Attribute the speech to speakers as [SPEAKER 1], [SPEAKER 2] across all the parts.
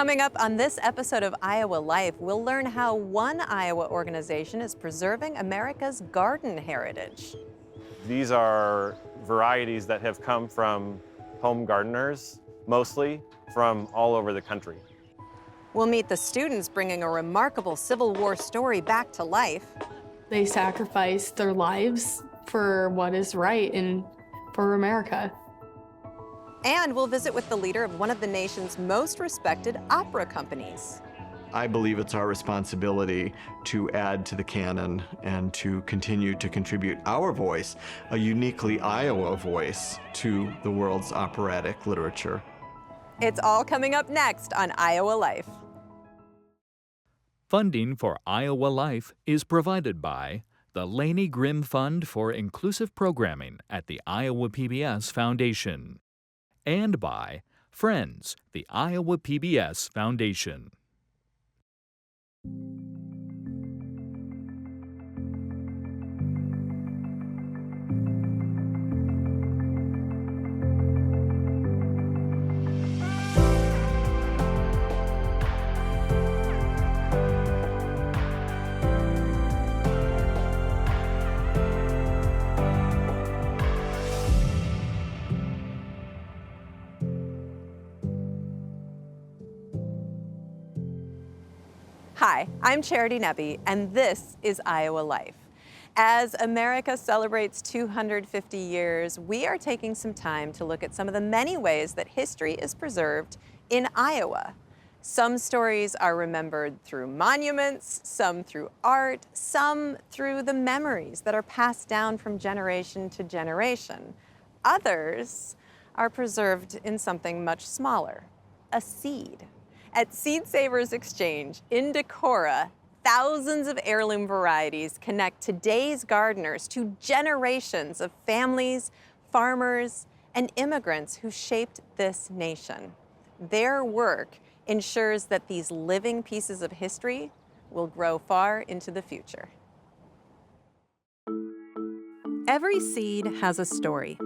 [SPEAKER 1] Coming up on this episode of Iowa Life, we'll learn how one Iowa organization is preserving America's garden heritage.
[SPEAKER 2] These are varieties that have come from home gardeners, mostly from all over the country.
[SPEAKER 1] We'll meet the students bringing a remarkable Civil War story back to life.
[SPEAKER 3] They sacrificed their lives for what is right and for America.
[SPEAKER 1] And we'll visit with the leader of one of the nation's most respected opera companies.
[SPEAKER 4] I believe it's our responsibility to add to the canon and to continue to contribute our voice, a uniquely Iowa voice, to the world's operatic literature.
[SPEAKER 1] It's all coming up next on Iowa Life.
[SPEAKER 5] Funding for Iowa Life is provided by the Laney Grimm Fund for Inclusive Programming at the Iowa PBS Foundation, and by Friends, the Iowa PBS Foundation.
[SPEAKER 1] Hi, I'm Charity Nebbe, and this is Iowa Life. As America celebrates 250 years, we are taking some time to look at some of the many ways that history is preserved in Iowa. Some stories are remembered through monuments, some through art, some through the memories that are passed down from generation to generation. Others are preserved in something much smaller, a seed. At Seed Savers Exchange in Decorah, thousands of heirloom varieties connect today's gardeners to generations of families, farmers, and immigrants who shaped this nation. Their work ensures that these living pieces of history will grow far into the future. Every seed has a story.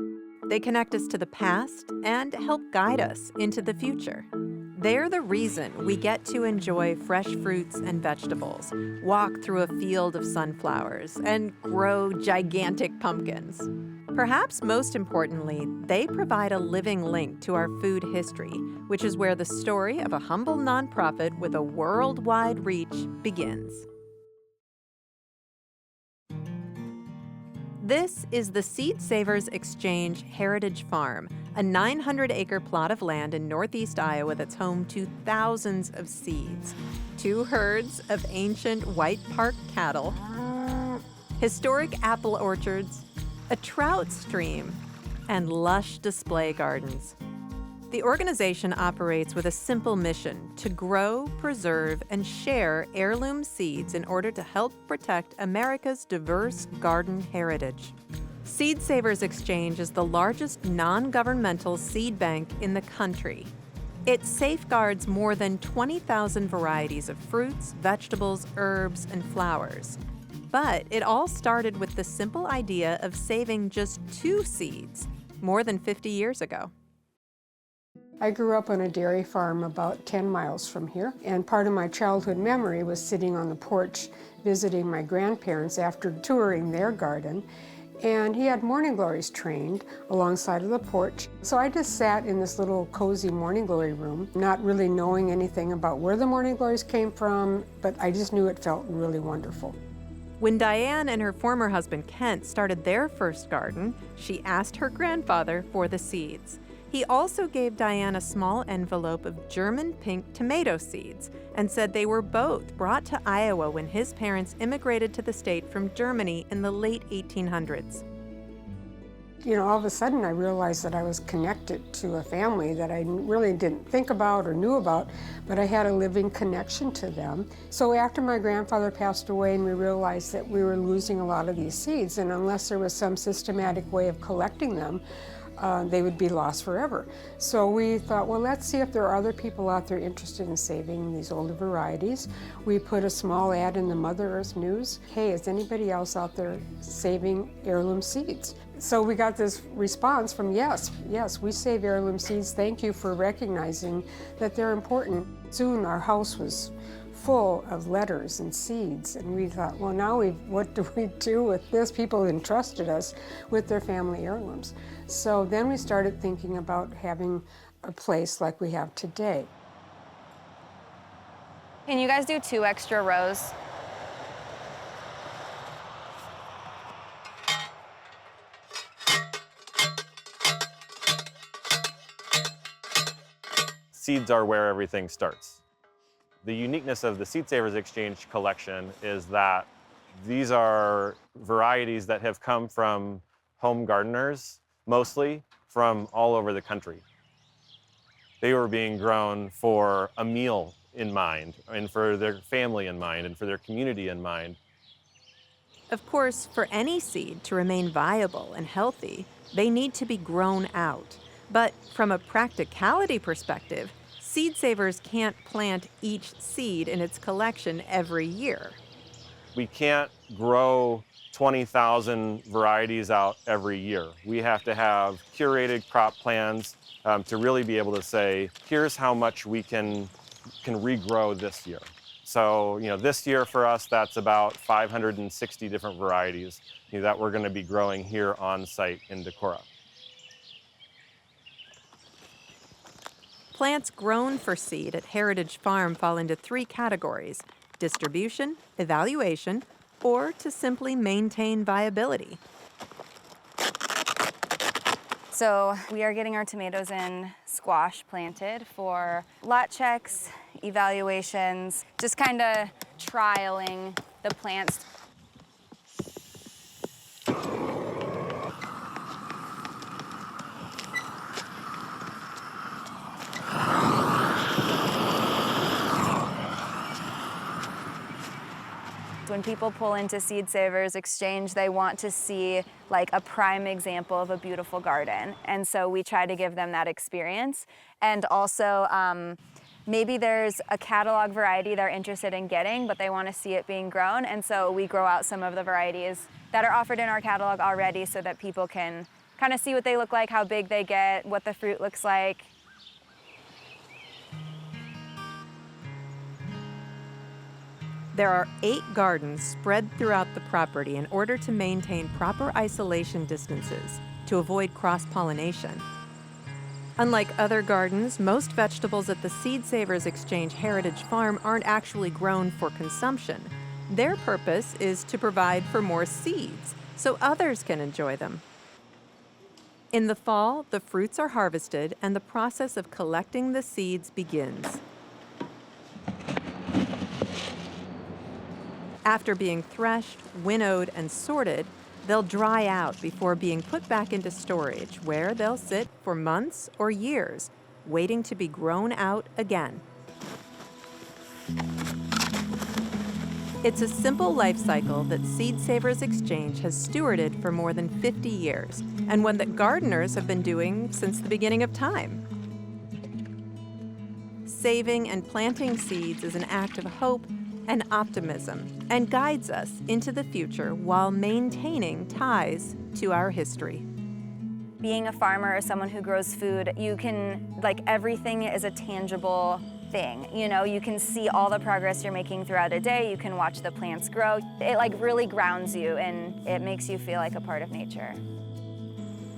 [SPEAKER 1] They connect us to the past and help guide us into the future. They're the reason we get to enjoy fresh fruits and vegetables, walk through a field of sunflowers, and grow gigantic pumpkins. Perhaps most importantly, they provide a living link to our food history, which is where the story of a humble nonprofit with a worldwide reach begins. This is the Seed Savers Exchange Heritage Farm, a 900-acre plot of land in northeast Iowa that's home to thousands of seeds, 2 herds of ancient White Park cattle, historic apple orchards, a trout stream, and lush display gardens. The organization operates with a simple mission to grow, preserve, and share heirloom seeds in order to help protect America's diverse garden heritage. Seed Savers Exchange is the largest non-governmental seed bank in the country. It safeguards more than 20,000 varieties of fruits, vegetables, herbs, and flowers. But it all started with the simple idea of saving just 2 seeds more than 50 years ago.
[SPEAKER 6] I grew up on a dairy farm about 10 miles from here, and part of my childhood memory was sitting on the porch visiting my grandparents after touring their garden, and he had morning glories trained alongside of the porch. So I just sat in this little cozy morning glory room, not really knowing anything about where the morning glories came from, but I just knew it felt really wonderful.
[SPEAKER 1] When Diane and her former husband Kent started their first garden, she asked her grandfather for the seeds. He also gave Diane a small envelope of German pink tomato seeds and said they were both brought to Iowa when his parents immigrated to the state from Germany in the late 1800s.
[SPEAKER 6] You know, all of a sudden I realized that I was connected to a family that I really didn't think about or knew about, but I had a living connection to them. So after my grandfather passed away and we realized that we were losing a lot of these seeds, and unless there was some systematic way of collecting them, they would be lost forever. So we thought, well, let's see if there are other people out there interested in saving these older varieties. We put a small ad in the Mother Earth News. Hey, is anybody else out there saving heirloom seeds? So we got this response from yes, we save heirloom seeds. Thank you for recognizing that they're important. Soon our house was full of letters and seeds, and we thought, well, now what do we do with this? People entrusted us with their family heirlooms. So then we started thinking about having a place like we have today.
[SPEAKER 7] Can you guys do 2 extra rows?
[SPEAKER 2] Seeds are where everything starts. The uniqueness of the Seed Savers Exchange collection is that these are varieties that have come from home gardeners, mostly from all over the country. They were being grown for a meal in mind, and for their family in mind, and for their community in mind.
[SPEAKER 1] Of course, for any seed to remain viable and healthy, they need to be grown out. But from a practicality perspective, Seed Savers can't plant each seed in its collection every year.
[SPEAKER 2] We can't grow 20,000 varieties out every year. We have to have curated crop plans to really be able to say, here's how much we can regrow this year. So, this year for us, that's about 560 different varieties that we're going to be growing here on site in Decorah.
[SPEAKER 1] Plants grown for seed at Heritage Farm fall into 3 categories: distribution, evaluation, or to simply maintain viability.
[SPEAKER 7] So we are getting our tomatoes and squash planted for lot checks, evaluations, just kind of trialing the plants. When people pull into Seed Savers Exchange, they want to see like a prime example of a beautiful garden. And so we try to give them that experience. And also, maybe there's a catalog variety they're interested in getting, but they want to see it being grown. And so we grow out some of the varieties that are offered in our catalog already so that people can kind of see what they look like, how big they get, what the fruit looks like.
[SPEAKER 1] There are 8 gardens spread throughout the property in order to maintain proper isolation distances to avoid cross-pollination. Unlike other gardens, most vegetables at the Seed Savers Exchange Heritage Farm aren't actually grown for consumption. Their purpose is to provide for more seeds so others can enjoy them. In the fall, the fruits are harvested and the process of collecting the seeds begins. After being threshed, winnowed, and sorted, they'll dry out before being put back into storage, where they'll sit for months or years, waiting to be grown out again. It's a simple life cycle that Seed Savers Exchange has stewarded for more than 50 years, and one that gardeners have been doing since the beginning of time. Saving and planting seeds is an act of hope and optimism, and guides us into the future while maintaining ties to our history.
[SPEAKER 7] Being a farmer or someone who grows food, you can, like, everything is a tangible thing. You can see all the progress you're making throughout a day. You can watch the plants grow. It really grounds you, and it makes you feel like a part of nature.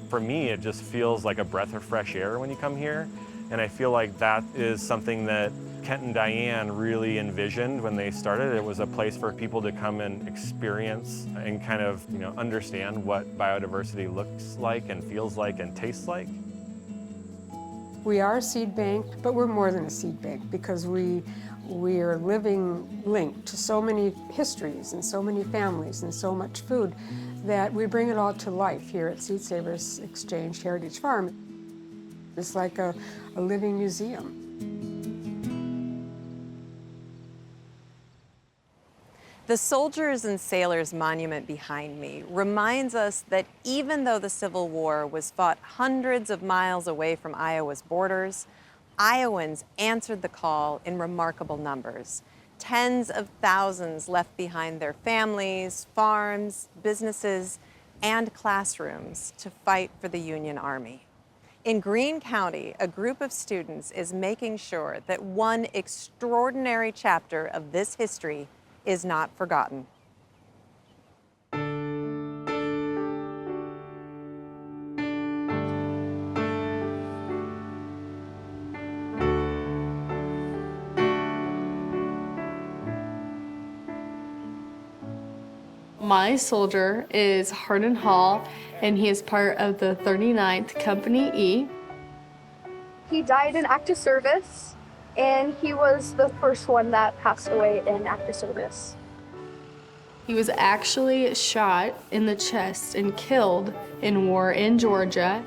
[SPEAKER 2] For me, it just feels like a breath of fresh air when you come here. And I feel like that is something that Kent and Diane really envisioned when they started. It was a place for people to come and experience and kind of, understand what biodiversity looks like and feels like and tastes like.
[SPEAKER 6] We are a seed bank, but we're more than a seed bank because we are a living link to so many histories and so many families and so much food that we bring it all to life here at Seed Savers Exchange Heritage Farm. It's like a living museum.
[SPEAKER 1] The Soldiers and Sailors Monument behind me reminds us that even though the Civil War was fought hundreds of miles away from Iowa's borders, Iowans answered the call in remarkable numbers. Tens of thousands left behind their families, farms, businesses, and classrooms to fight for the Union Army. In Greene County, a group of students is making sure that one extraordinary chapter of this history is not forgotten.
[SPEAKER 3] My soldier is Hardin Hall, and he is part of the 39th Company E.
[SPEAKER 8] He died in active service, and he was the first one that passed away in active service.
[SPEAKER 3] He was actually shot in the chest and killed in war in Georgia.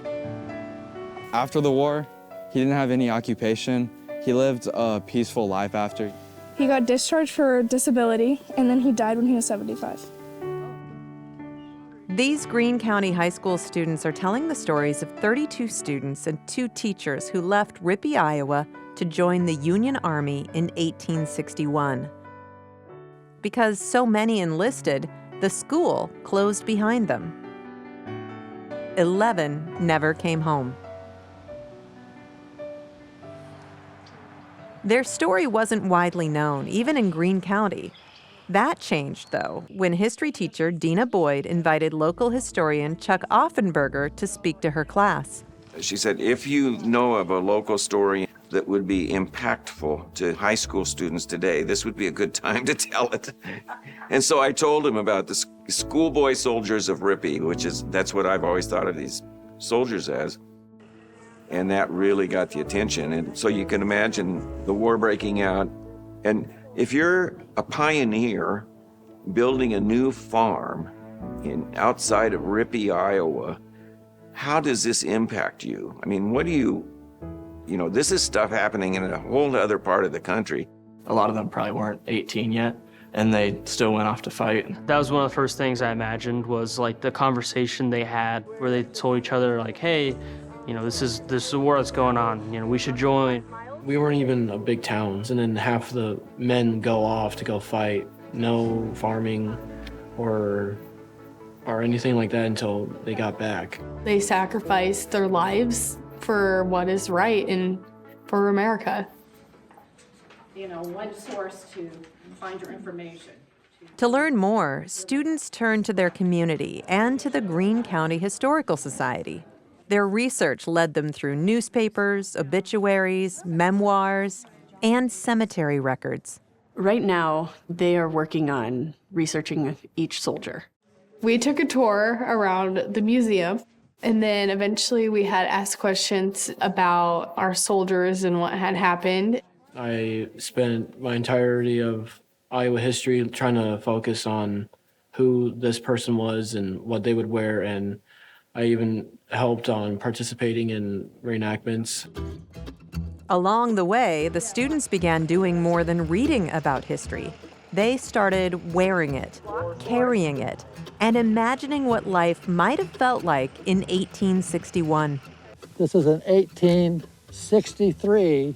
[SPEAKER 9] After the war, he didn't have any occupation. He lived a peaceful life after.
[SPEAKER 10] He got discharged for disability, and then he died when he was 75.
[SPEAKER 1] These Greene County High School students are telling the stories of 32 students and 2 teachers who left Rippey, Iowa to join the Union Army in 1861. Because so many enlisted, the school closed behind them. 11 never came home. Their story wasn't widely known, even in Greene County. That changed, though, when history teacher Dina Boyd invited local historian Chuck Offenberger to speak to her class.
[SPEAKER 11] She said, if you know of a local story that would be impactful to high school students today, this would be a good time to tell it. And so I told him about the Schoolboy Soldiers of Rippey, that's what I've always thought of these soldiers as. And that really got the attention. And so you can imagine the war breaking out. And if you're a pioneer building a new farm outside of Rippey, Iowa, how does this impact you? I mean, this is stuff happening in a whole other part of the country.
[SPEAKER 12] A lot of them probably weren't 18 yet, and they still went off to fight.
[SPEAKER 13] That was one of the first things I imagined was like the conversation they had where they told each other like, hey, this is a war that's going on, we should join.
[SPEAKER 12] We weren't even a big town, and then half the men go off to go fight. No farming or anything like that until they got back.
[SPEAKER 3] They sacrificed their lives for what is right and for America.
[SPEAKER 14] One source to find your information.
[SPEAKER 1] To learn more, students turn to their community and to the Greene County Historical Society. Their research led them through newspapers, obituaries, memoirs, and cemetery records.
[SPEAKER 14] Right now, they are working on researching each soldier.
[SPEAKER 3] We took a tour around the museum, and then eventually we had asked questions about our soldiers and what had happened.
[SPEAKER 12] I spent my entirety of Iowa history trying to focus on who this person was and what they would wear, and I even helped on participating in reenactments.
[SPEAKER 1] Along the way, the students began doing more than reading about history. They started wearing it, carrying it, and imagining what life might have felt like in 1861.
[SPEAKER 15] This is an 1863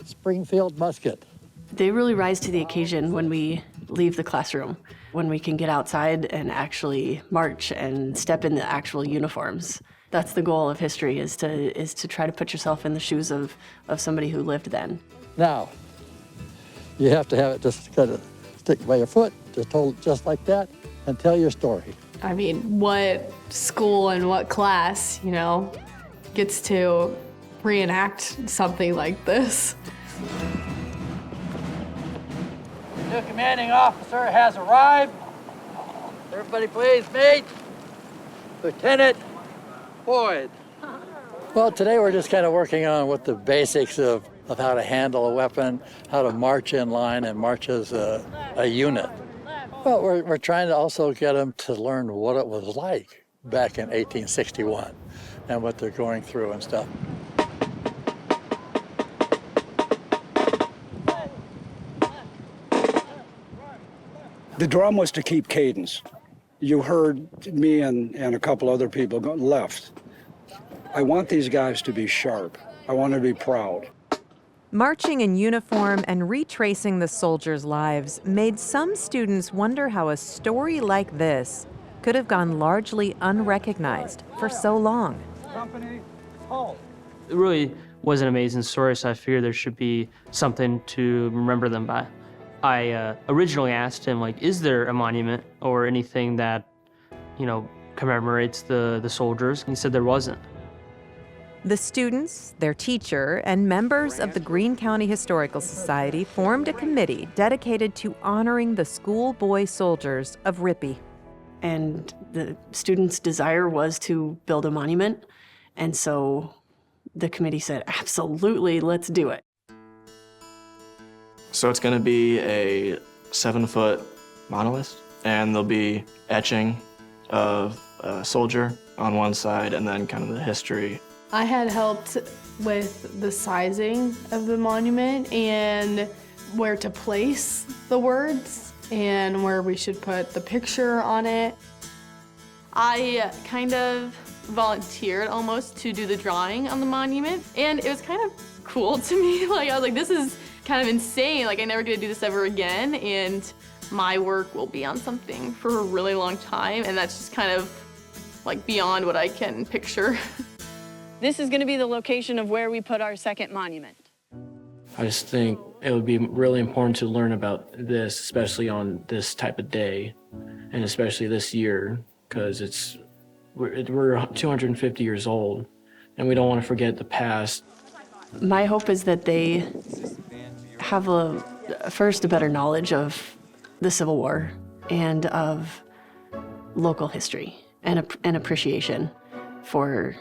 [SPEAKER 15] Springfield musket.
[SPEAKER 14] They really rise to the occasion when we leave the classroom, when we can get outside and actually march and step in the actual uniforms. That's the goal of history, is to try to put yourself in the shoes of somebody who lived then.
[SPEAKER 15] Now, you have to have it just kind of stick by your foot, just hold just like that, and tell your story.
[SPEAKER 3] I mean, what school and what class, gets to reenact something like this?
[SPEAKER 15] New commanding officer has arrived. Everybody please meet Lieutenant Boyd. Well, today we're just kind of working on what the basics of how to handle a weapon, how to march in line and march as a unit. Well, we're trying to also get them to learn what it was like back in 1861 and what they're going through and stuff.
[SPEAKER 16] The drum was to keep cadence. You heard me and a couple other people go left. I want these guys to be sharp. I want to be proud.
[SPEAKER 1] Marching in uniform and retracing the soldiers' lives made some students wonder how a story like this could have gone largely unrecognized for so long.
[SPEAKER 15] Company, halt.
[SPEAKER 13] It really was an amazing story, so I figured there should be something to remember them by. I originally asked him, like, is there a monument or anything that, commemorates the soldiers? He said there wasn't.
[SPEAKER 1] The students, their teacher, and members of the Greene County Historical Society formed a committee dedicated to honoring the Schoolboy Soldiers of Rippey.
[SPEAKER 14] And the students' desire was to build a monument, and so the committee said, absolutely, let's do it.
[SPEAKER 9] So it's going to be a 7-foot monolith, and there'll be etching of a soldier on one side and then kind of the history.
[SPEAKER 3] I had helped with the sizing of the monument and where to place the words and where we should put the picture on it.
[SPEAKER 17] I kind of volunteered almost to do the drawing on the monument, and it was kind of cool to me. Like, I was like, this is kind of insane. Like, I never get to do this ever again, and my work will be on something for a really long time, and that's just kind of like beyond what I can picture.
[SPEAKER 18] This is going to be the location of where we put our second monument.
[SPEAKER 12] I just think it would be really important to learn about this, especially on this type of day, and especially this year, because we're 250 years old, and we don't want to forget the past.
[SPEAKER 14] My hope is that they have first a better knowledge of the Civil War and of local history and an appreciation for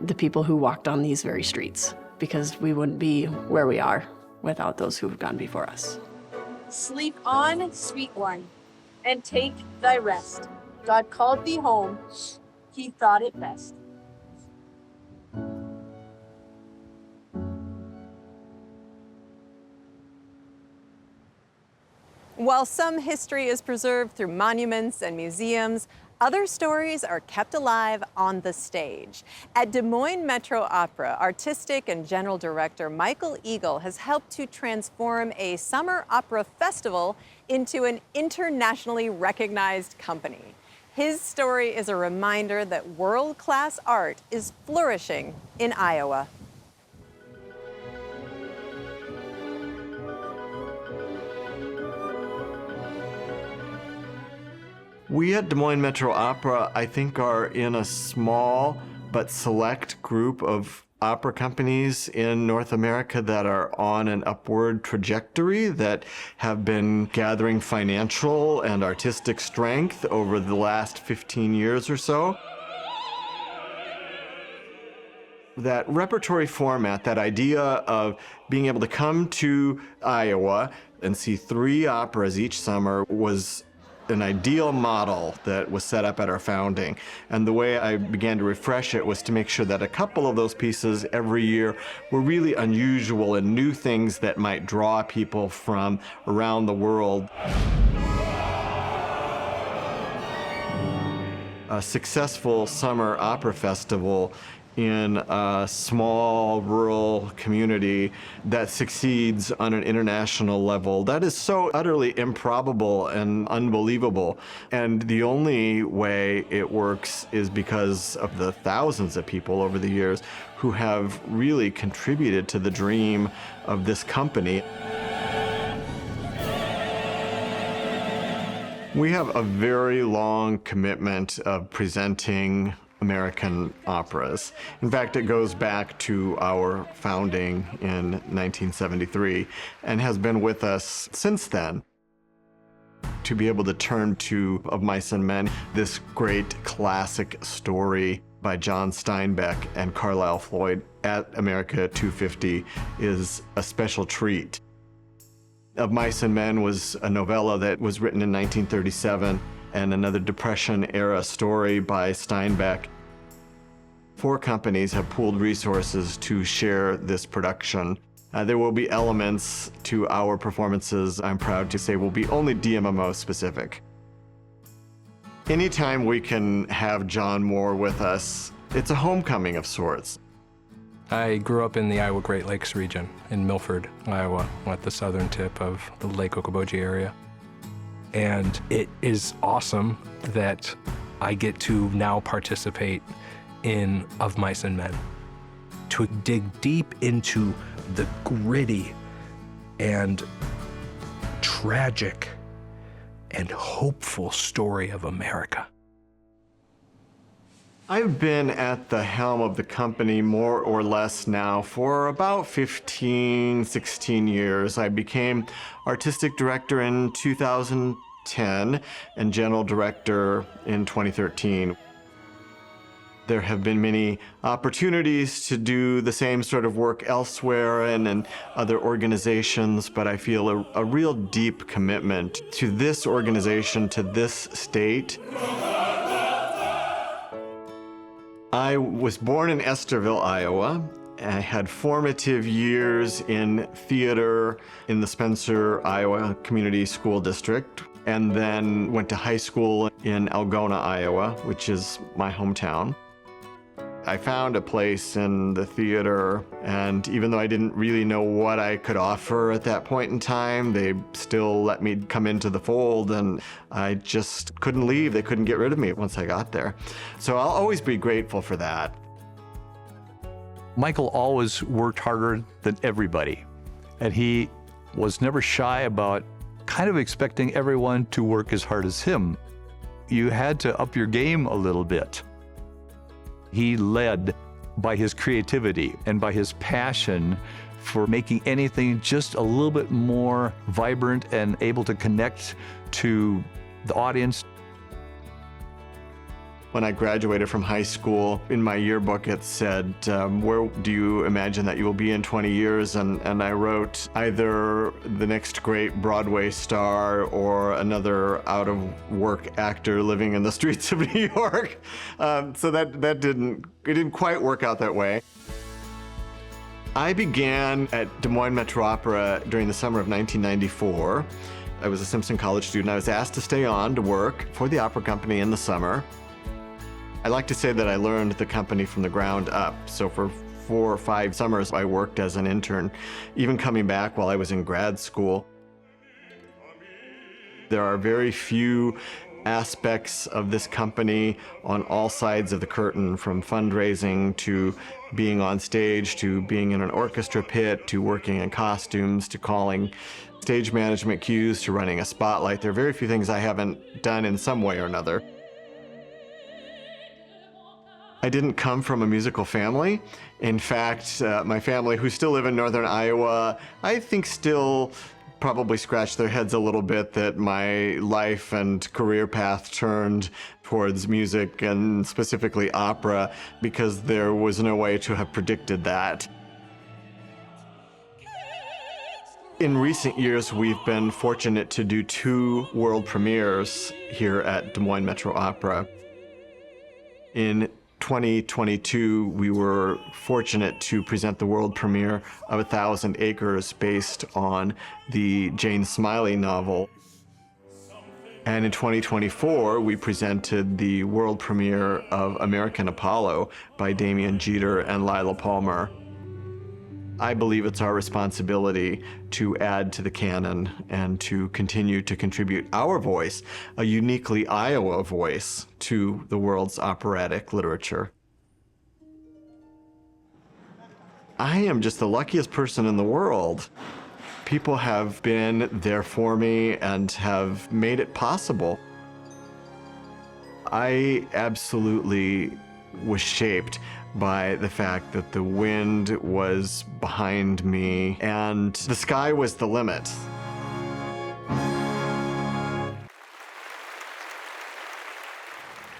[SPEAKER 14] the people who walked on these very streets, because we wouldn't be where we are without those who have gone before us.
[SPEAKER 18] Sleep on, sweet one, and take thy rest. God called thee home, he thought it best.
[SPEAKER 1] While some history is preserved through monuments and museums, other stories are kept alive on the stage. At Des Moines Metro Opera, artistic and general director Michael Eagle has helped to transform a summer opera festival into an internationally recognized company. His story is a reminder that world-class art is flourishing in Iowa.
[SPEAKER 4] We at Des Moines Metro Opera, I think, are in a small but select group of opera companies in North America that are on an upward trajectory, that have been gathering financial and artistic strength over the last 15 years or so. That repertory format, that idea of being able to come to Iowa and see 3 operas each summer, was an ideal model that was set up at our founding. And the way I began to refresh it was to make sure that a couple of those pieces every year were really unusual and new things that might draw people from around the world. A successful summer opera festival in a small rural community that succeeds on an international level, that is so utterly improbable and unbelievable. And the only way it works is because of the thousands of people over the years who have really contributed to the dream of this company. We have a very long commitment of presenting American operas. In fact, it goes back to our founding in 1973 and has been with us since then. To be able to turn to Of Mice and Men, this great classic story by John Steinbeck and Carlisle Floyd at America 250 is a special treat. Of Mice and Men was a novella that was written in 1937 and another Depression-era story by Steinbeck. 4 companies have pooled resources to share this production. There will be elements to our performances, I'm proud to say, will be only DMMO specific. Anytime we can have John Moore with us, it's a homecoming of sorts.
[SPEAKER 19] I grew up in the Iowa Great Lakes region in Milford, Iowa, at the southern tip of the Lake Okoboji area. And it is awesome that I get to now participate in Of Mice and Men, to dig deep into the gritty and tragic and hopeful story of America.
[SPEAKER 4] I've been at the helm of the company more or less now for about 15, 16 years. I became artistic director in 2010 and general director in 2013. There have been many opportunities to do the same sort of work elsewhere and in other organizations, but I feel a real deep commitment to this organization, to this state. I was born in Estherville, Iowa. I had formative years in theater in the Spencer, Iowa Community School District, and then went to high school in Algona, Iowa, which is my hometown. I found a place in the theater, and even though I didn't really know what I could offer at that point in time, they still let me come into the fold, and I just couldn't leave. They couldn't get rid of me once I got there. So I'll always be grateful for that.
[SPEAKER 20] Michael always worked harder than everybody, and he was never shy about kind of expecting everyone to work as hard as him. You had to up your game a little bit. He led by his creativity and by his passion for making anything just a little bit more vibrant and able to connect to the audience.
[SPEAKER 4] When I graduated from high school, in my yearbook it said, where do you imagine that you will be in 20 years? And I wrote either the next great Broadway star or another out-of-work actor living in the streets of New York. So it didn't quite work out that way. I began at Des Moines Metro Opera during the summer of 1994. I was a Simpson College student. I was asked to stay on to work for the opera company in the summer. I like to say that I learned the company from the ground up. So for 4 or 5 summers, I worked as an intern, even coming back while I was in grad school. There are very few aspects of this company on all sides of the curtain, from fundraising to being on stage, to being in an orchestra pit, to working in costumes, to calling stage management cues, to running a spotlight. There are very few things I haven't done in some way or another. I didn't come from a musical family. In fact, my family, who still live in northern Iowa, I think still probably scratch their heads a little bit that my life and career path turned towards music and specifically opera, because there was no way to have predicted that. In recent years, we've been fortunate to do 2 world premieres here at Des Moines Metro Opera. In 2022, we were fortunate to present the world premiere of 1,000 Acres based on the Jane Smiley novel. And in 2024, we presented the world premiere of American Apollo by Damian Jeter and Lila Palmer. I believe it's our responsibility to add to the canon and to continue to contribute our voice, a uniquely Iowa voice, to the world's operatic literature. I am just the luckiest person in the world. People have been there for me and have made it possible. I absolutely was shaped by the fact that the wind was behind me and the sky was the limit.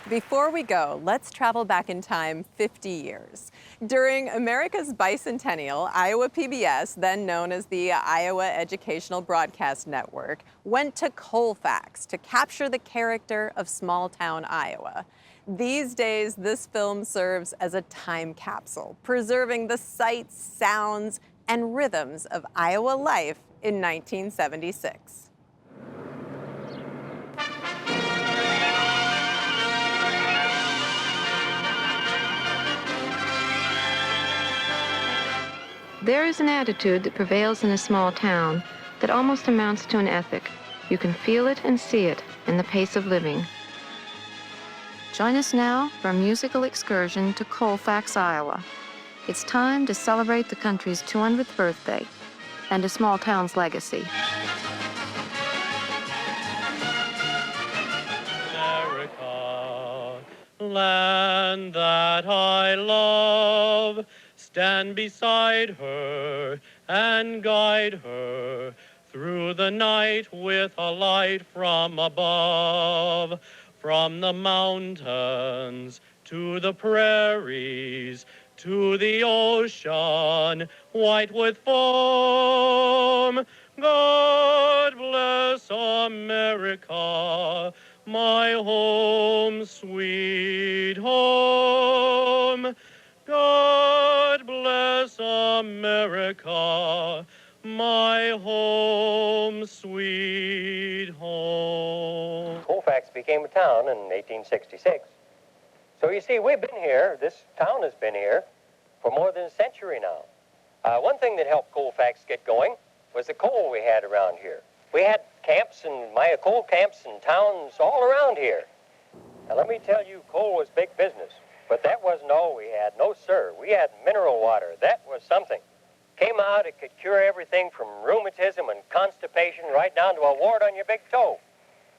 [SPEAKER 1] Before we go, let's travel back in time 50 years. During America's bicentennial, Iowa PBS, then known as the Iowa Educational Broadcast Network, went to Colfax to capture the character of small-town Iowa. These days, this film serves as a time capsule, preserving the sights, sounds, and rhythms of Iowa life in 1976.
[SPEAKER 21] There is an attitude that prevails in a small town that almost amounts to an ethic. You can feel it and see it in the pace of living. Join us now for a musical excursion to Colfax, Iowa. It's time to celebrate the country's 200th birthday and a small town's legacy.
[SPEAKER 22] America, land that I love, stand beside her and guide her through the night with a light from above. From the mountains to the prairies to the ocean white with foam. God bless America, my home, sweet home. God bless America, my home, sweet home.
[SPEAKER 23] Colfax became a town in 1866. So you see, we've been here, this town has been here, for more than a century now. One thing that helped Colfax get going was the coal we had around here. We had camps and Maya coal camps and towns all around here. Now let me tell you, coal was big business, but that wasn't all we had. No, sir. We had mineral water. That was something. Came out, it could cure everything from rheumatism and constipation right down to a wart on your big toe.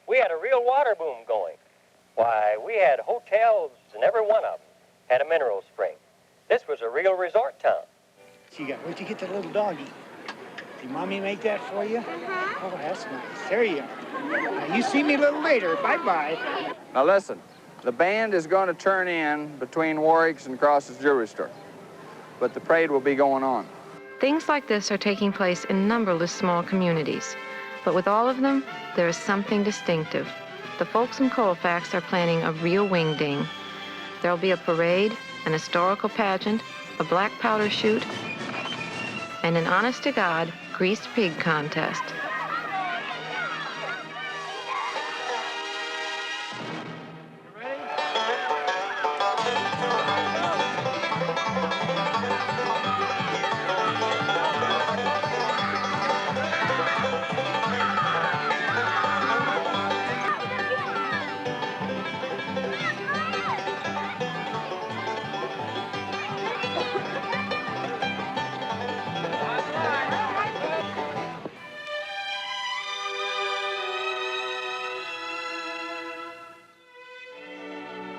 [SPEAKER 23] We had a real water boom going. Why, we had hotels, and every one of them had a mineral spring. This was a real resort town.
[SPEAKER 24] Where'd you get that little doggy? Did Mommy make that for you? Oh, that's nice. There you are. Now, you see me a little later. Bye-bye.
[SPEAKER 25] Now listen, the band is going to turn in between Warwick's and Cross's Jewelry Store, but the parade will be going on.
[SPEAKER 21] Things like this are taking place in numberless small communities, but with all of them, there is something distinctive. The folks in Colfax are planning a real wingding. There'll be a parade, an historical pageant, a black powder shoot, and an honest-to-God greased pig contest.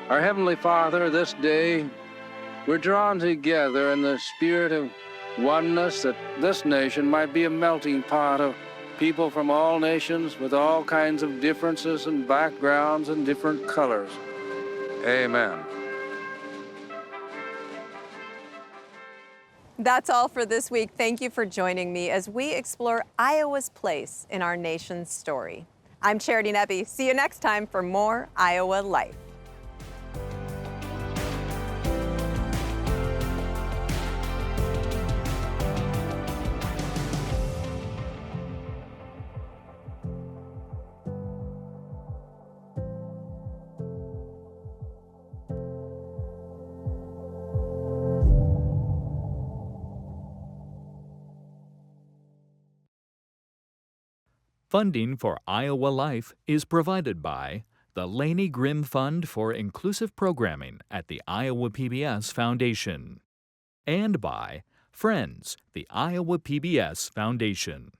[SPEAKER 25] Our Heavenly Father, this day, we're drawn together in the spirit of oneness that this nation might be a melting pot of people from all nations with all kinds of differences and backgrounds and different colors. Amen.
[SPEAKER 1] That's all for this week. Thank you for joining me as we explore Iowa's place in our nation's story. I'm Charity Nebbe. See you next time for more Iowa Life.
[SPEAKER 5] Funding for Iowa Life is provided by the Laney Grimm Fund for Inclusive Programming at the Iowa PBS Foundation and by Friends, the Iowa PBS Foundation.